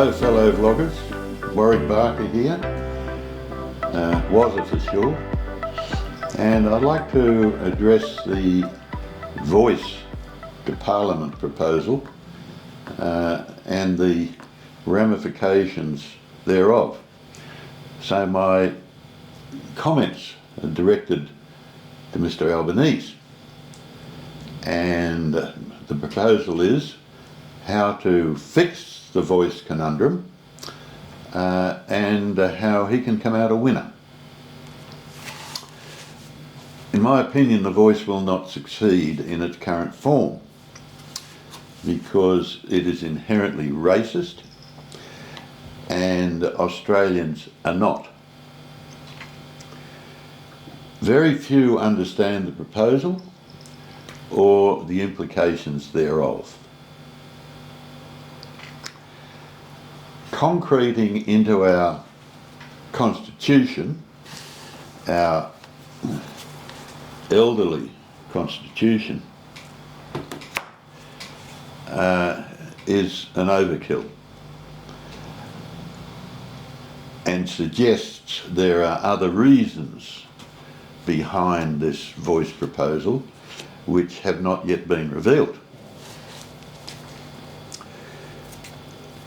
Hello fellow vloggers, Warwick Barker here, was it for sure, and I'd like to address the voice to Parliament proposal and the ramifications thereof. So my comments are directed to Mr. Albanese, and the proposal is how to fix the voice conundrum and how he can come out a winner. In my opinion, the voice will not succeed in its current form because it is inherently racist and Australians are not. Very few understand the proposal or the implications thereof. Concreting into our constitution, our elderly constitution, is an overkill and suggests there are other reasons behind this voice proposal which have not yet been revealed.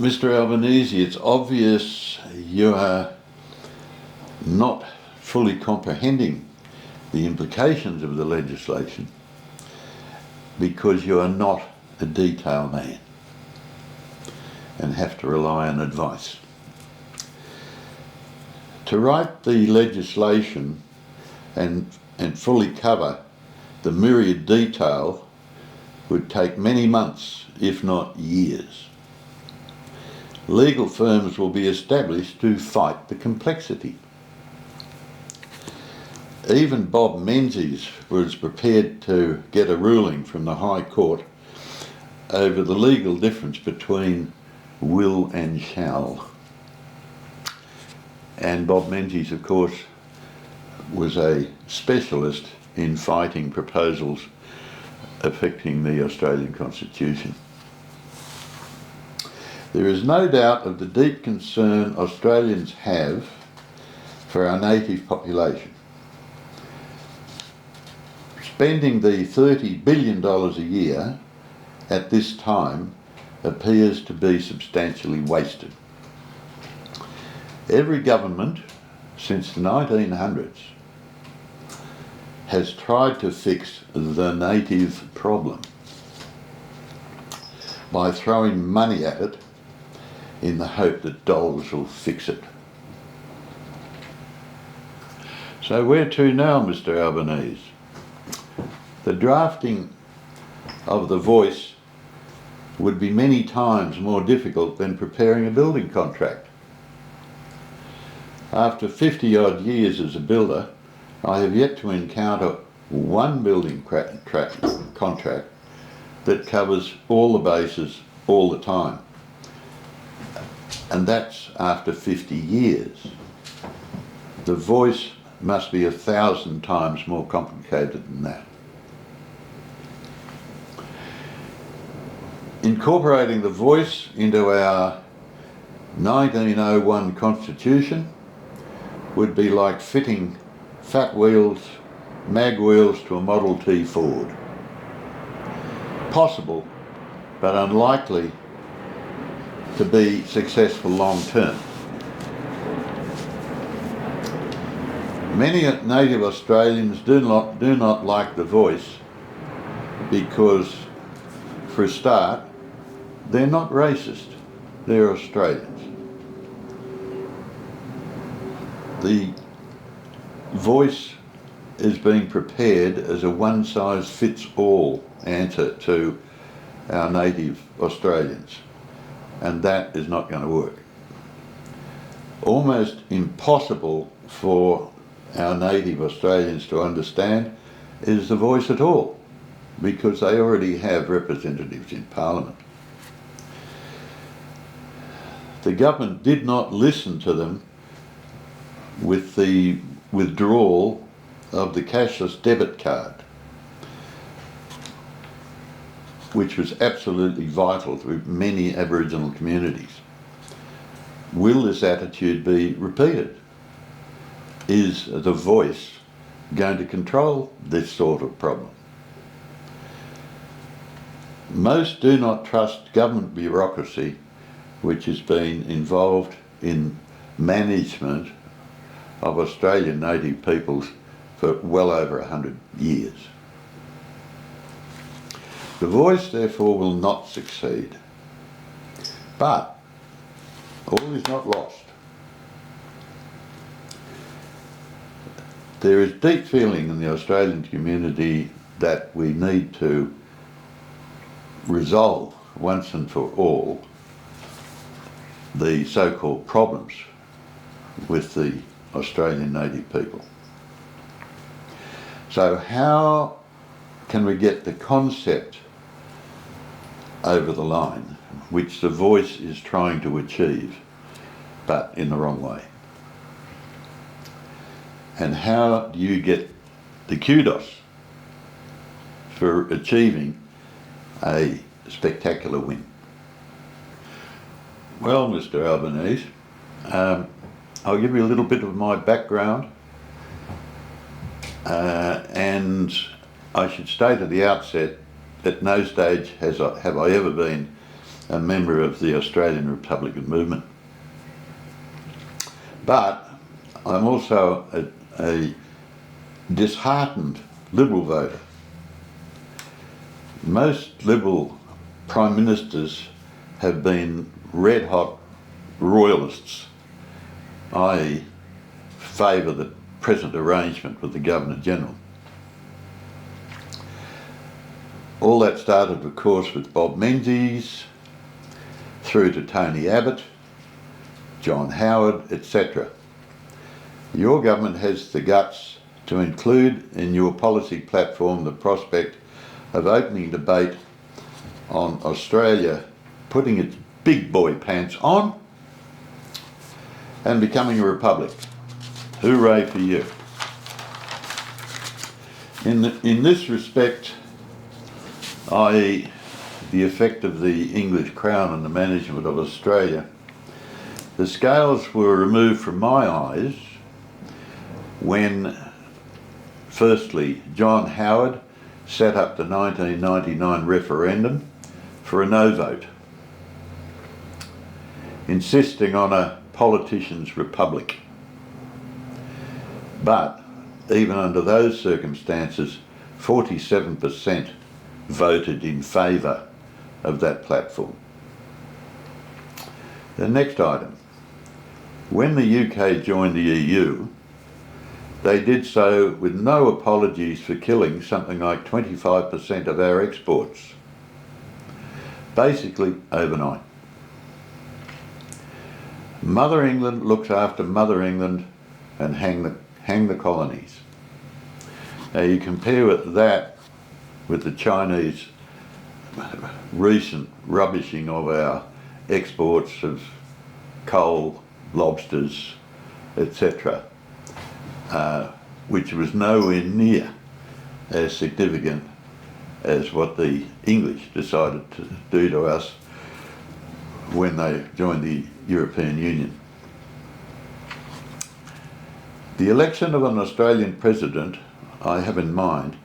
Mr. Albanese, it's obvious you are not fully comprehending the implications of the legislation because you are not a detail man and have to rely on advice. To write the legislation and fully cover the myriad detail would take many months, if not years. Legal firms will be established to fight the complexity. Even Bob Menzies was prepared to get a ruling from the High Court over the legal difference between will and shall. And Bob Menzies, of course, was a specialist in fighting proposals affecting the Australian Constitution. There is no doubt of the deep concern Australians have for our native population. Spending the $30 billion a year at this time appears to be substantially wasted. Every government since the 1900s has tried to fix the native problem by throwing money at it in the hope that dollars will fix it. So where to now, Mr. Albanese? The drafting of the voice would be many times more difficult than preparing a building contract. After 50 odd years as a builder, I have yet to encounter one building contract that covers all the bases all the time. And that's after 50 years. The voice must be 1,000 times more complicated than that. Incorporating the voice into our 1901 Constitution would be like fitting fat wheels, mag wheels to a Model T Ford. Possible, but unlikely to be successful long term. Many native Australians do not like the voice because, for a start, they're not racist, they're Australians. The voice is being prepared as a one-size-fits-all answer to our native Australians, and that is not going to work. Almost impossible for our native Australians to understand is the voice at all, because they already have representatives in Parliament. The government did not listen to them with the withdrawal of the cashless debit card, which was absolutely vital to many Aboriginal communities. will this attitude be repeated? Is the voice going to control this sort of problem? Most do not trust government bureaucracy, which has been involved in management of Australian native peoples for well over 100 years. The voice, therefore, will not succeed. But all is not lost. There is deep feeling in the Australian community that we need to resolve once and for all the so-called problems with the Australian native people. So how can we get the concept over the line, which the voice is trying to achieve, but in the wrong way? And how do you get the kudos for achieving a spectacular win? Well, Mr. Albanese, I'll give you a little bit of my background, and I should state at the outset at no stage have I ever been a member of the Australian Republican movement. But I'm also a disheartened Liberal voter. Most Liberal Prime Ministers have been red-hot royalists, i.e. favour the present arrangement with the Governor-General. All that started, of course, with Bob Menzies, through to Tony Abbott, John Howard, etc. Your government has the guts to include in your policy platform the prospect of opening debate on Australia putting its big boy pants on and becoming a republic. Hooray for you. In this respect, i.e. the effect of the English Crown on the management of Australia, the scales were removed from my eyes when, firstly, John Howard set up the 1999 referendum for a no vote, insisting on a politician's republic. But even under those circumstances, 47% voted in favour of that platform. The next item. When the UK joined the EU, they did so with no apologies for killing something like 25% of our exports. Basically overnight. Mother England looks after Mother England and hang the colonies. Now you compare that with the Chinese recent rubbishing of our exports of coal, lobsters, etc., which was nowhere near as significant as what the English decided to do to us when they joined the European Union. The election of an Australian president, I have in mind,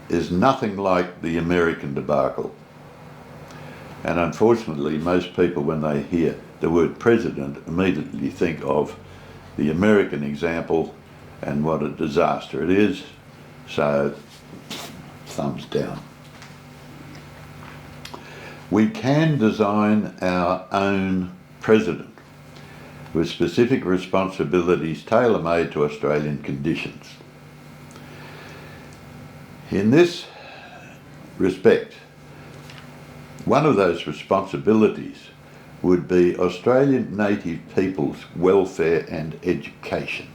is nothing like the American debacle. And unfortunately, most people, when they hear the word president, immediately think of the American example and what a disaster it is. So, thumbs down. We can design our own president with specific responsibilities tailor-made to Australian conditions. In this respect, one of those responsibilities would be Australian native people's welfare and education.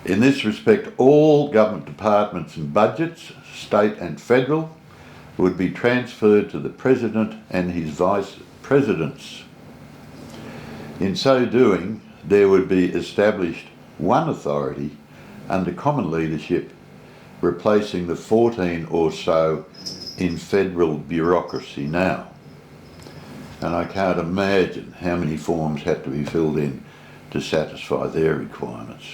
In this respect, all government departments and budgets, state and federal, would be transferred to the President and his Vice Presidents. In so doing, there would be established one authority under common leadership, replacing the 14 or so in federal bureaucracy now. and I can't imagine how many forms had to be filled in to satisfy their requirements.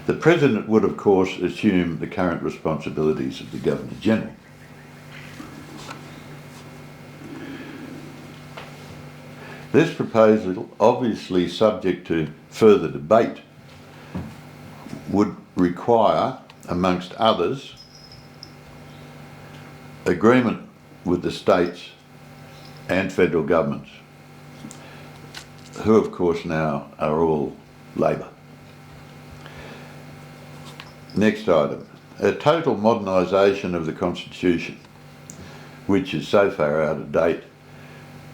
The President would, of course, assume the current responsibilities of the Governor-General. This proposal, obviously subject to further debate, would require, amongst others, agreement with the states and federal governments, who of course now are all Labor. Next item, a total modernisation of the Constitution, which is so far out of date,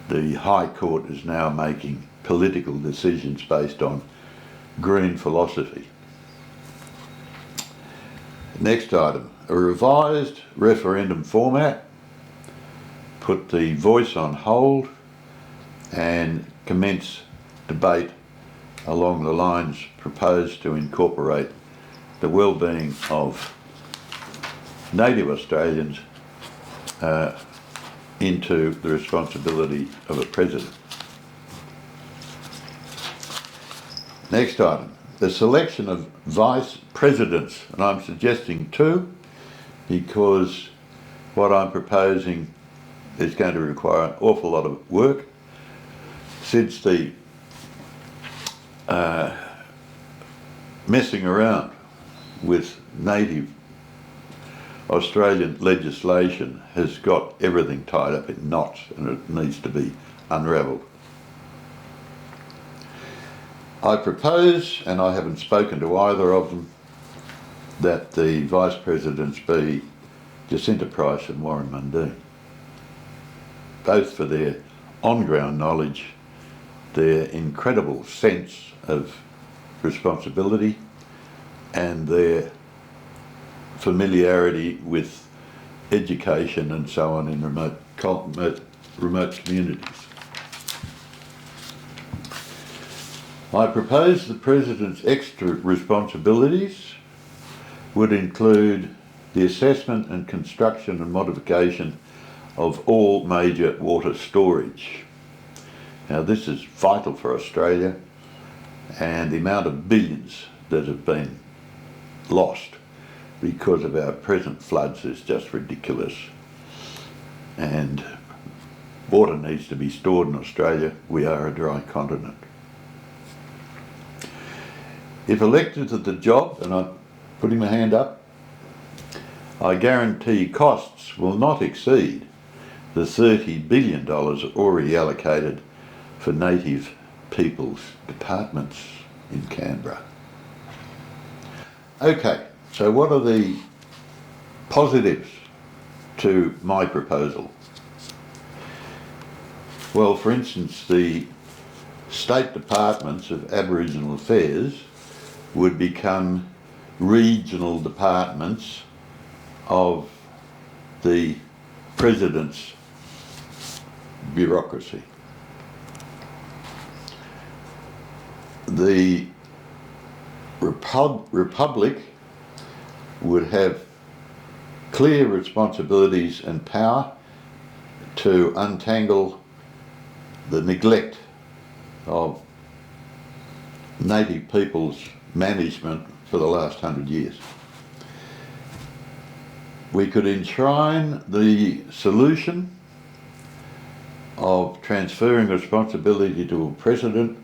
the High Court is now making political decisions based on green philosophy. Next item, a revised referendum format, put the voice on hold and commence debate along the lines proposed to incorporate the well-being of native Australians into the responsibility of a president. Next item, the selection of vice presidents, and I'm suggesting two because what I'm proposing is going to require an awful lot of work since the messing around with native Australian legislation has got everything tied up in knots and it needs to be unravelled. I propose, and I haven't spoken to either of them, that the vice presidents be Jacinta Price and Warren Mundine, both for their on-ground knowledge, their incredible sense of responsibility and their familiarity with education and so on in remote communities. I propose the President's extra responsibilities would include the assessment and construction and modification of all major water storage. Now this is vital for Australia, and the amount of billions that have been lost because of our present floods is just ridiculous. And water needs to be stored in Australia. We are a dry continent. If elected to the job, and I'm putting my hand up, I guarantee costs will not exceed the $30 billion already allocated for native people's departments in Canberra. Okay, so what are the positives to my proposal? Well, for instance, the state departments of Aboriginal Affairs would become regional departments of the President's bureaucracy. The Republic would have clear responsibilities and power to untangle the neglect of native people's management for the last 100 years. We could enshrine the solution of transferring responsibility to a president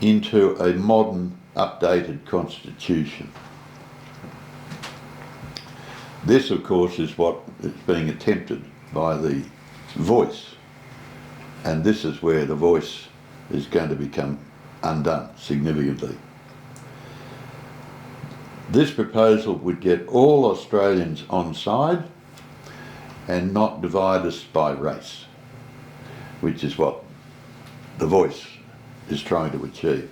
into a modern, updated constitution. This, of course, is what is being attempted by the voice, and this is where the voice is going to become undone significantly. This proposal would get all Australians on side and not divide us by race, which is what the voice is trying to achieve.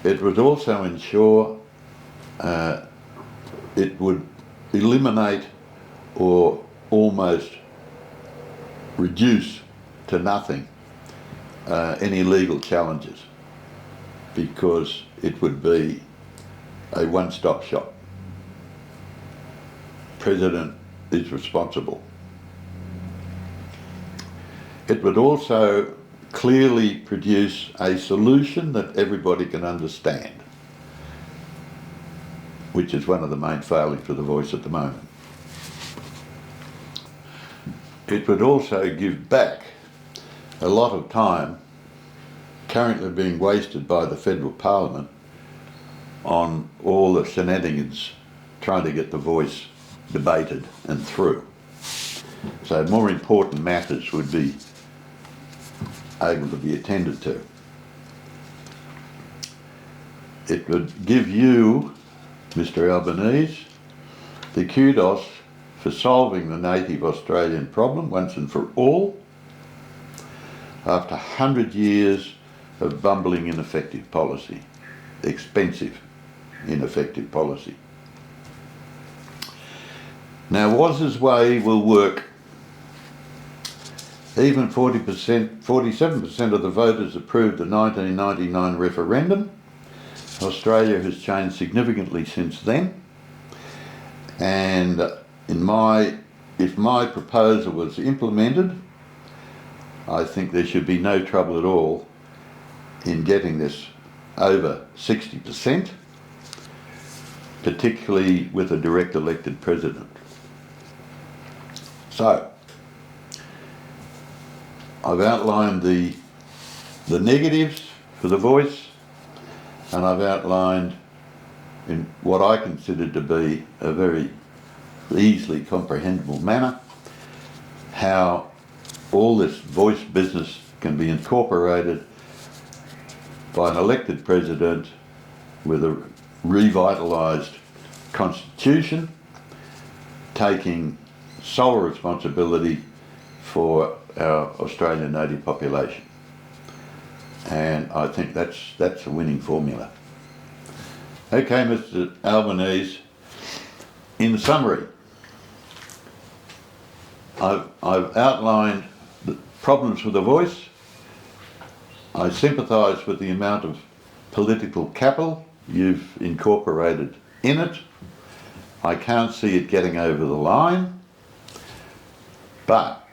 It would also ensure it would eliminate or almost reduce to nothing any legal challenges, because it would be a one-stop shop. President is responsible. It would also clearly produce a solution that everybody can understand, which is one of the main failings of the Voice at the moment. It would also give back a lot of time currently being wasted by the federal parliament on all the shenanigans trying to get the Voice debated and through. So more important matters would be able to be attended to. It would give you, Mr. Albanese, the kudos for solving the native Australian problem once and for all, after 100 years of bumbling ineffective policy, expensive ineffective policy. Now, Waz's way will work. Even 47% of the voters approved the 1999 referendum. Australia has changed significantly since then, and if my proposal was implemented, I think there should be no trouble at all in getting this over 60%, particularly with a direct elected president. So, I've outlined the negatives for the Voice, and I've outlined in what I consider to be a very easily comprehensible manner how all this Voice business can be incorporated by an elected president with a revitalised constitution, taking sole responsibility for our Australian native population. And I think that's a winning formula. Okay, Mr. Albanese, in summary, I've outlined the problems with the Voice. I sympathise with the amount of political capital you've incorporated in it. I can't see it getting over the line, but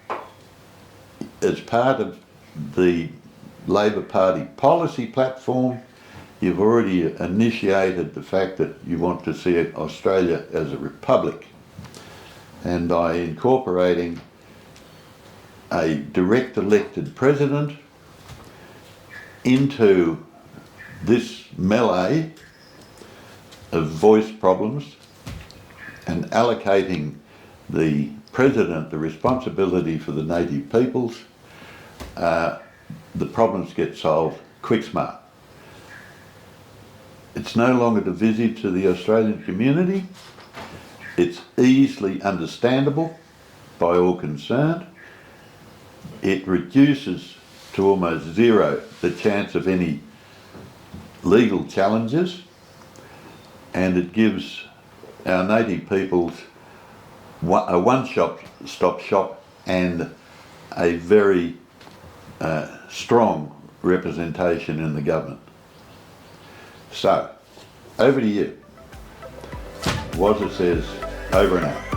as part of the Labor Party policy platform, you've already initiated the fact that you want to see Australia as a republic, and by incorporating a direct elected president into this melee of Voice problems and allocating the president the responsibility for the native peoples, the problems get solved quick smart. It's no longer divisive to the Australian community. It's easily understandable by all concerned. It reduces to almost zero the chance of any legal challenges, and it gives our native peoples a one-stop shop and a very strong representation in the government. So, over to you. Wazza says, over and out.